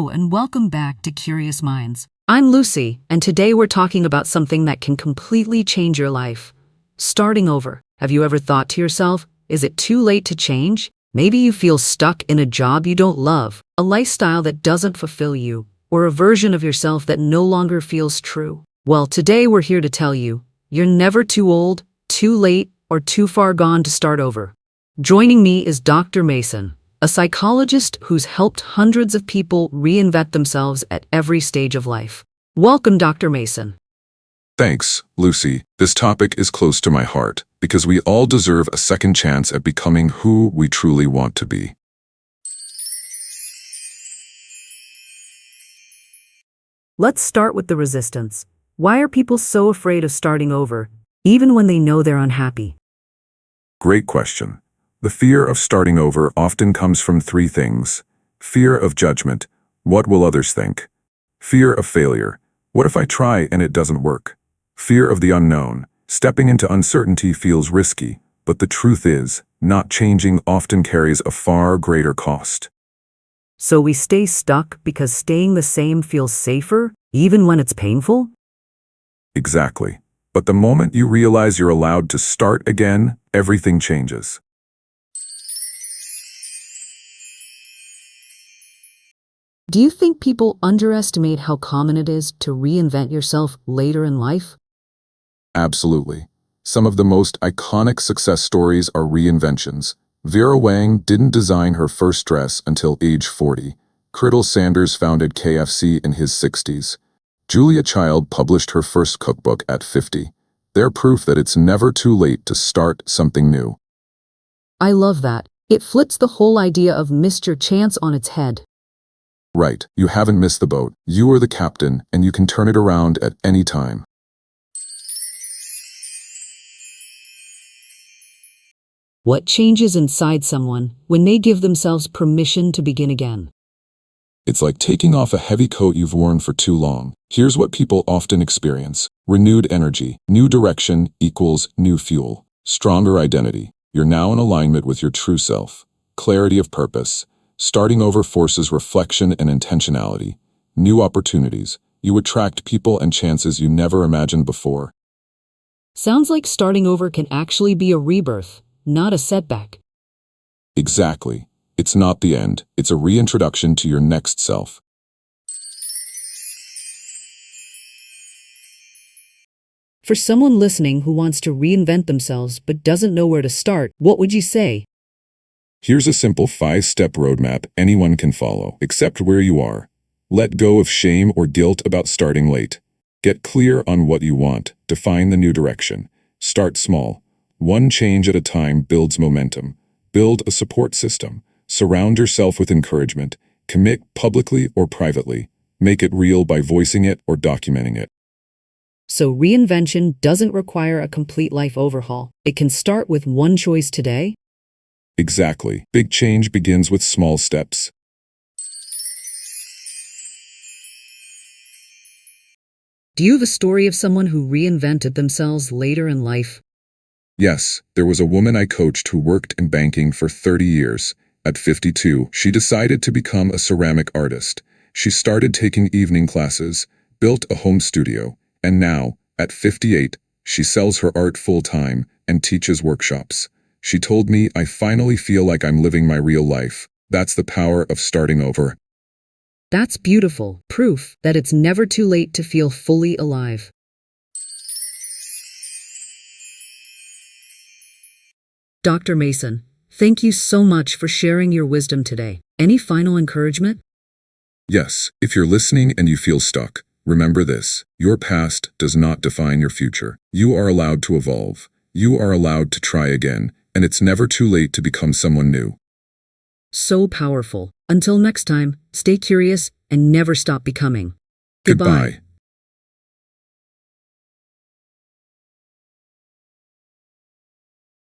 and welcome back to Curious Minds. I'm Lucy, and today we're talking about something that can completely change your life. Starting over. Have you ever thought to yourself, is it too late to change? Maybe you feel stuck in a job you don't love, a lifestyle that doesn't fulfill you, or a version of yourself that no longer feels true. Well, today we're here to tell you, you're never too old, too late, or too far gone to start over. Joining me is Dr. Mason, a psychologist who's helped hundreds of people reinvent themselves at every stage of life. Welcome, Dr. Mason. Thanks, Lucy. This topic is close to my heart because we all deserve a second chance at becoming who we truly want to be. Let's start with the resistance. Why are people so afraid of starting over, even when they know they're unhappy? Great question. The fear of starting over often comes from three things. Fear of judgment. What will others think? Fear of failure. What if I try and it doesn't work? Fear of the unknown. Stepping into uncertainty feels risky, but the truth is, not changing often carries a far greater cost. So we stay stuck because staying the same feels safer, even when it's painful? Exactly. But the moment you realize you're allowed to start again, everything changes. Do you think people underestimate how common it is to reinvent yourself later in life? Absolutely. Some of the most iconic success stories are reinventions. Vera Wang didn't design her first dress until age 40. Colonel Sanders founded KFC in his 60s. Julia Child published her first cookbook at 50. They're proof that it's never too late to start something new. I love that. It flips the whole idea of missed your chance on its head. Right, you haven't missed the boat. You are the captain, and you can turn it around at any time. What changes inside someone when they give themselves permission to begin again? It's like taking off a heavy coat you've worn for too long. Here's what people often experience. Renewed energy. New direction equals new fuel. Stronger identity. You're now in alignment with your true self. Clarity of purpose. Starting over forces reflection and intentionality. New opportunities. You attract people and chances you never imagined before. Sounds like starting over can actually be a rebirth, not a setback. Exactly. It's not the end. It's a reintroduction to your next self. For someone listening who wants to reinvent themselves but doesn't know where to start, what would you say? Here's a simple 5-step roadmap anyone can follow, except where you are. Let go of shame or guilt about starting late. Get clear on what you want. Define the new direction. Start small. One change at a time builds momentum. Build a support system. Surround yourself with encouragement. Commit publicly or privately. Make it real by voicing it or documenting it. So reinvention doesn't require a complete life overhaul. It can start with one choice today. Exactly. Big change begins with small steps. Do you have a story of someone who reinvented themselves later in life? Yes, there was a woman I coached who worked in banking for 30 years. At 52, she decided to become a ceramic artist. She started taking evening classes, built a home studio, and now, at 58, she sells her art full-time and teaches workshops. She told me, I finally feel like I'm living my real life. That's the power of starting over. That's beautiful. Proof that it's never too late to feel fully alive. Dr. Mason, thank you so much for sharing your wisdom today. Any final encouragement? Yes, if you're listening and you feel stuck, remember this. Your past does not define your future. You are allowed to evolve. You are allowed to try again. And it's never too late to become someone new. So powerful. Until next time, stay curious and never stop becoming. Goodbye.